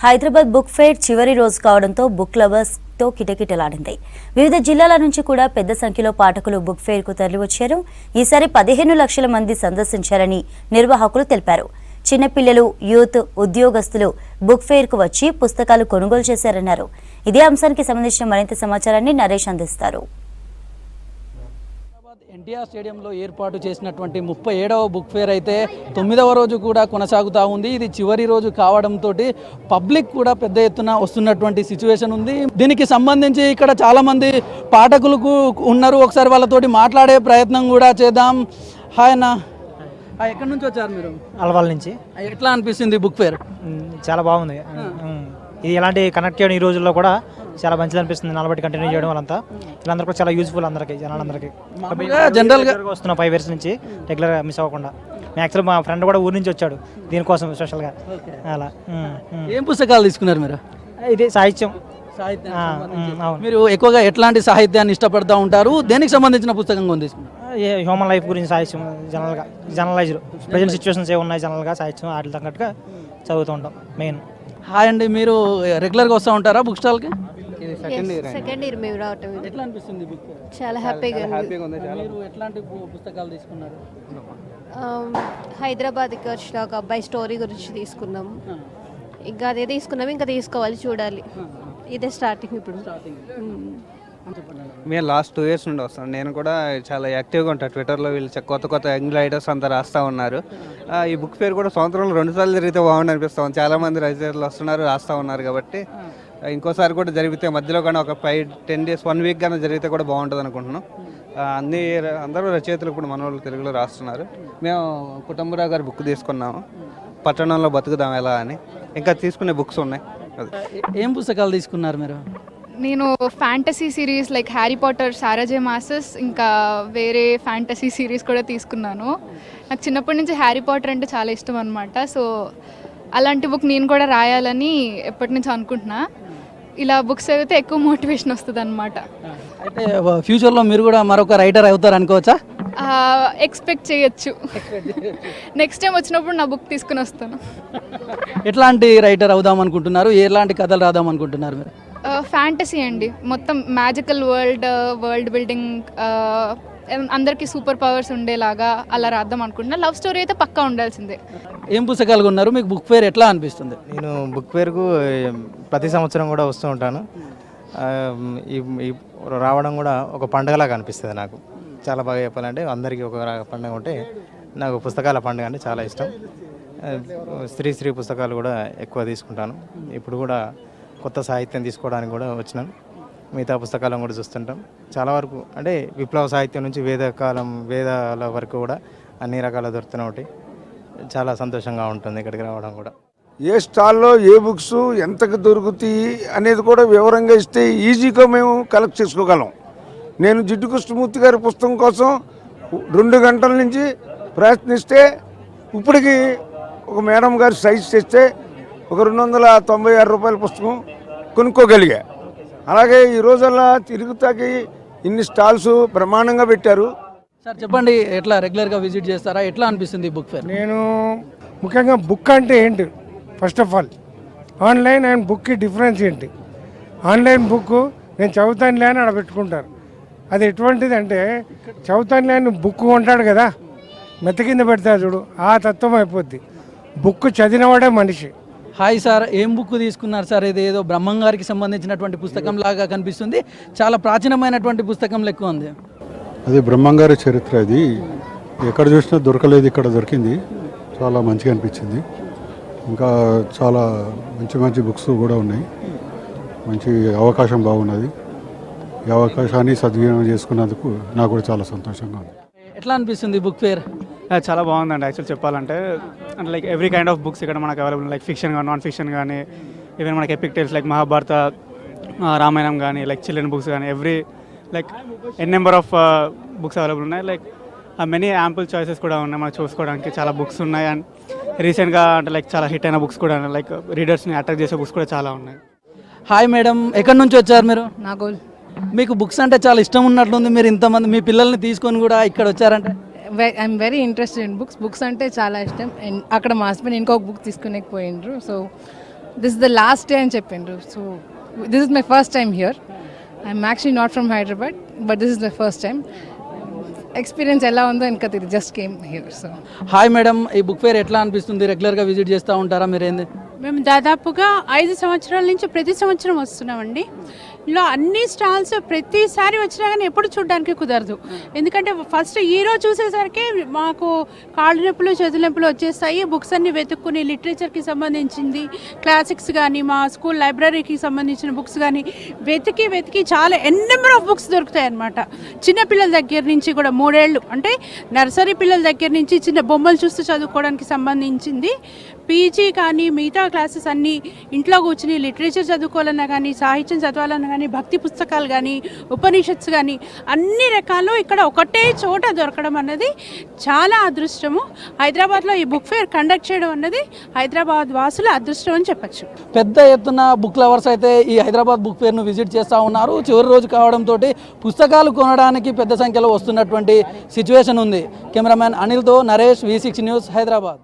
Hyderabad book fair చివరి రోజు కావడంతో బుక్ లవర్స్ తో కిటకిటలాడింది. వివిధ జిల్లాల నుంచి కూడా పెద్ద సంఖ్యలో పాఠకులు బుక్ ఫెయిర్ కు తరలివచ్చారు. ఈసారి 15 లక్షల మంది సందర్శించారని నిర్వాహకులు తెలిపారు. చిన్నపిల్లలు, యూత్, ఉద్యోగస్తులు బుక్ ఫెయిర్ కు వచ్చి పుస్తకాలు కొనుగోలు చేశారన్నారు. ఇదే అంశానికి సంబంధించిన మరింత సమాచారాన్ని నరేష్ అందిస్తారు. ఎన్టీఆర్ స్టేడియంలో ఏర్పాటు చేసినటువంటి 37వ బుక్ ఫేర్ అయితే 9వ రోజు కూడా కొనసాగుతూ ఉంది. ఇది చివరి రోజు కావడంతో పబ్లిక్ కూడా పెద్ద ఎత్తున వస్తున్నటువంటి సిచ్యువేషన్ ఉంది. దీనికి సంబంధించి ఇక్కడ చాలామంది పాఠకులకు ఉన్నారు. ఒకసారి వాళ్ళతోటి మాట్లాడే ప్రయత్నం కూడా చేద్దాం. హాయ్ అన్న, ఎక్కడి నుంచి వచ్చారు మీరు? అల్వాల్ నుంచి. ఎట్లా అనిపిస్తుంది బుక్ ఫేర్? చాలా బాగుంది. ఇది ఎలాంటి కనెక్ట్ చేయడం ఈ రోజుల్లో కూడా చాలా మంచిది అనిపిస్తుంది. నలబట్టి కంటిన్యూ చేయడం వాళ్ళంతా వీళ్ళందరూ కూడా చాలా యూజ్ఫుల్ అందరికీ, జనాలందరికీ. జనరల్గా వస్తున్నాం 5 years నుంచి రెగ్యులర్గా మిస్ అవ్వకుండా. యాక్చువల్ మా ఫ్రెండ్ కూడా ఊరి నుంచి వచ్చాడు దీనికోసం స్పెషల్గా. అలా ఏం పుస్తకాలు తీసుకున్నారు మీరు? ఇది సాహిత్యం. మీరు ఎక్కువగా ఎట్లాంటి సాహిత్యాన్ని ఇష్టపడుతూ ఉంటారు? దేనికి సంబంధించిన పుస్తకం కొని తీసుకున్నారు? హ్యూమన్ లైఫ్ గురించి సాహిత్యం, జనరలైజ్డ్ ప్రజెంట్ సిచ్యువేషన్స్ ఏమున్నాయి జనరల్గా సాహిత్యం వాటికి తగ్గట్టుగా చదువుతూ ఉంటాం మెయిన్. హాయ్ అండి, మీరు రెగ్యులర్గా వస్తూ ఉంటారా బుక్ స్టాల్కి? సెకండ్ ఇయర్ మేము రావటం. ఎట్లా అనిపిస్తుంది బుక్? చాలా హ్యాపీగా ఉంది. మీరు ఎట్లాంటి పుస్తకాలు తీసుకున్నారు? హైదరాబాద్కి వచ్చిన ఒక అబ్బాయి స్టోరీ గురించి తీసుకున్నాము. ఇంకా అదే తీసుకున్నాము, ఇంకా తీసుకోవాలి, చూడాలి. ఇదే స్టార్టింగ్ ఇప్పుడు. మేము లాస్ట్ 2 years నుండి వస్తాం. నేను కూడా చాలా యాక్టివ్గా ఉంటాను ట్విట్టర్లో. వీళ్ళు కొత్త యంగ్ రైటర్స్ అంతా రాస్తూ ఉన్నారు. ఈ బుక్ ఫేర్ కూడా సంవత్సరంలో 2 సార్లు జరిగితే బాగుండి అనిపిస్తాం. చాలామంది రైటర్లు వస్తున్నారు, రాస్తూ ఉన్నారు. కాబట్టి ఇంకోసారి కూడా జరిగితే మధ్యలో కానీ ఒక 5-10 days 1 week కానీ జరిగితే కూడా బాగుంటుంది అనుకుంటున్నాం. అందరూ రచయితలు ఇప్పుడు మన వాళ్ళు తెలుగులో రాస్తున్నారు. మేము కుటుంబరావు గారి బుక్ తీసుకున్నాము, పట్టణంలో బతుకుదాం ఎలా అని. ఇంకా తీసుకునే బుక్స్ ఉన్నాయి. ఏం పుస్తకాలు తీసుకున్నారు మీరు? నేను fantasy series like Harry Potter, Sarah J Maas, ఇంకా వేరే ఫ్యాంటసీ సిరీస్ కూడా తీసుకున్నాను. నాకు చిన్నప్పటి నుంచి హ్యారీ పాటర్ అంటే చాలా ఇష్టం అనమాట. సో అలాంటి బుక్ నేను కూడా రాయాలని ఎప్పటి నుంచి అనుకుంటున్నా. ఇలా బుక్స్ చదివితే ఎక్కువ మోటివేషన్ వస్తుంది అనమాట. అయితే ఫ్యూచర్లో మీరు కూడా మరొక రైటర్ అవుతారు అనుకోవచ్చా? ఎక్స్పెక్ట్ చేయొచ్చు. నెక్స్ట్ టైం వచ్చినప్పుడు నా బుక్ తీసుకుని వస్తాను. ఎట్లాంటి రైటర్ అవుదాం అనుకుంటున్నారు? ఎలాంటి కథలు రాద్దాం అనుకుంటున్నారు మీరు? ఫ్యాంటసీ అండి, మొత్తం మ్యాజికల్ వరల్డ్ బిల్డింగ్, అందరికీ సూపర్ పవర్స్ ఉండేలాగా అలా రాద్దాం అనుకుంటున్నా. లవ్ స్టోరీ అయితే పక్కా ఉండాల్సిందే. ఏం పుస్తకాలు ఉన్నారు? మీకు బుక్ ఫేర్ ఎట్లా అనిపిస్తుంది? నేను బుక్ ఫేర్కు ప్రతి సంవత్సరం కూడా వస్తూ ఉంటాను. ఈ రావడం కూడా ఒక పండుగలాగా అనిపిస్తుంది నాకు. చాలా బాగా చెప్పాలంటే అందరికీ ఒక పండుగ ఉంటే నాకు పుస్తకాల పండుగ అంటే చాలా ఇష్టం. శ్రీ పుస్తకాలు కూడా ఎక్కువ తీసుకుంటాను. ఇప్పుడు కూడా కొత్త సాహిత్యం తీసుకోవడానికి కూడా వచ్చినాను. మిగతా పుస్తకాలను కూడా చూస్తుంటాం. చాలా వరకు అంటే విప్లవ సాహిత్యం నుంచి వేదాల వరకు కూడా అన్ని రకాల దొరుకుతూనే ఉంటాయి. చాలా సంతోషంగా ఉంటుంది ఇక్కడికి రావడం కూడా. ఏ స్టాల్లో ఏ బుక్స్ ఎంతకు దొరుకుతాయి అనేది కూడా వివరంగా ఇస్తే ఈజీగా మేము కలెక్ట్ చేసుకోగలం. నేను జిడ్డు కృష్ణమూర్తి గారి పుస్తకం కోసం 2 గంటల నుంచి ప్రయత్నిస్తే ఇప్పటికి ఒక మేడం గారు సైజ్ చేస్తే ఒక 296 రూపాయల పుస్తకం కొనుక్కోగలిగా. అలాగే ఈ రోజుల్లో తిరుగుతాకి ఇన్ని స్టాల్స్ బ్రహ్మాండంగా పెట్టారు. సార్ చెప్పండి, ఎట్లా రెగ్యులర్గా విజిట్ చేస్తారా? ఎట్లా అనిపిస్తుంది బుక్ ఫేర్? నేను ముఖ్యంగా బుక్ అంటే ఏంటి, first of all online and బుక్కి డిఫరెన్స్ ఏంటి? ఆన్లైన్ బుక్ నేను చదువుతానులే అని అక్కడ పెట్టుకుంటారు. అది ఎటువంటిది అంటే చదువుతానులే అని బుక్ కొంటాడు కదా, మెత్త కింద పెడతాడు చూడు, ఆ తత్వం అయిపోద్ది. బుక్ చదివినవాడే మనిషి. హాయ్ సార్, ఏం బుక్ తీసుకున్నారు సార్? ఇది ఏదో బ్రహ్మం గారికి సంబంధించినటువంటి పుస్తకం లాగా కనిపిస్తుంది. చాలా ప్రాచీనమైనటువంటి పుస్తకం లెక్క ఉంది. అది బ్రహ్మంగారి చరిత్ర. అది ఎక్కడ చూసినా దొరకలేదు, ఇక్కడ దొరికింది. చాలా మంచిగా అనిపించింది. ఇంకా చాలా మంచి బుక్స్ కూడా ఉన్నాయి. మంచి అవకాశం బాగున్నది. ఈ అవకాశాన్ని సద్వినియోగం చేసుకున్నందుకు నాకు కూడా చాలా సంతోషంగా ఉంది. ఎట్లా అనిపిస్తుంది బుక్ ఫేర్? చాలా బాగుందండి. యాక్చువల్ చెప్పాలంటే like every kind of books ఇక్కడ మనకు అవైలబుల్. లైక్ ఫిక్షన్ కానీ, నాన్ ఫిక్షన్ కానీ, ఈవెన్ మనకి epic tales like Mahabharata, Ramayana కానీ, లైక్ చిల్డ్రన్ బుక్స్ కానీ, every like number of books available ఉన్నాయి. లైక్ మెనీ యాంపుల్ చాయిసెస్ కూడా ఉన్నాయి మనకు చూసుకోవడానికి. చాలా బుక్స్ ఉన్నాయి. అండ్ రీసెంట్గా అంటే లైక్ చాలా హిట్ అయిన బుక్స్ కూడా లైక్ రీడర్స్ని అట్రాక్ట్ చేసే బుక్స్ కూడా చాలా ఉన్నాయి. హాయ్ మేడం, ఎక్కడి నుంచి వచ్చారు మీరు? నాగోల్. మీకు బుక్స్ అంటే చాలా ఇష్టం ఉన్నట్లుంది. మీరు ఇంతమంది మీ పిల్లల్ని తీసుకొని కూడా ఇక్కడ వచ్చారంటే? I'm very interested in books. Books అంటే చాలా ఇష్టం. అండ్ అక్కడ మా హస్బెండ్ ఇంకొక బుక్ తీసుకునేకపోయిండ్రు. So this is the last day అని చెప్పిండ్రు. So this is my first time here. I'm actually not from Hyderabad, but this is my first time. Experience ఎలా ఉందో ఇంకా తెలియదు, just came here. So hi madam, ఈ book fair ఎట్లా అనిపిస్తుంది? రెగ్యులర్గా విజిట్ చేస్తూ ఉంటారా మీరేంది? మేము దాదాపుగా 5 సంవత్సరాల నుంచి ప్రతి సంవత్సరం వస్తున్నామండి. ఇలా అన్ని స్టాల్స్ ప్రతిసారి వచ్చినా కానీ ఎప్పుడు చూడడానికి కుదరదు. ఎందుకంటే ఫస్ట్ ఈరోజు చూసేసరికి మాకు కాళ్ళు నొప్పులు చేతుల నొప్పులు వచ్చేస్తాయి. బుక్స్ అన్ని వెతుక్కుని లిటరేచర్కి సంబంధించింది, క్లాసిక్స్ కానీ మా స్కూల్ లైబ్రరీకి సంబంధించిన బుక్స్ కానీ వెతికి చాలా నెంబర్ ఆఫ్ బుక్స్ దొరుకుతాయి అన్నమాట. చిన్నపిల్లల దగ్గర నుంచి కూడా 3 ఏళ్ళు అంటే నర్సరీ పిల్లల దగ్గర నుంచి చిన్న బొమ్మలు చూస్తూ చదువుకోవడానికి సంబంధించింది, పీజీ కానీ మిగతా క్లాసెస్ అన్నీ ఇంట్లో కూర్చుని లిటరేచర్ చదువుకోవాలన్నా కానీ, సాహిత్యం చదవాలన్నా కానీ, భక్తి పుస్తకాలు కానీ, ఉపనిషత్స్ కానీ అన్ని రకాలు ఇక్కడ ఒకటే చోట దొరకడం అన్నది చాలా అదృష్టము. హైదరాబాద్లో ఈ బుక్ ఫేర్ కండక్ట్ చేయడం అన్నది హైదరాబాద్ వాసుల అదృష్టం అని చెప్పచ్చు. పెద్ద ఎత్తున బుక్ లవర్స్ అయితే ఈ హైదరాబాద్ బుక్ ఫేర్ను విజిట్ చేస్తూ ఉన్నారు. చివరి రోజు కావడంతో పుస్తకాలు కొనడానికి పెద్ద సంఖ్యలో వస్తున్నటువంటి సిచ్యువేషన్ ఉంది. కెమెరామ్యాన్ అనిల్తో నరేష్, V6 న్యూస్, హైదరాబాద్.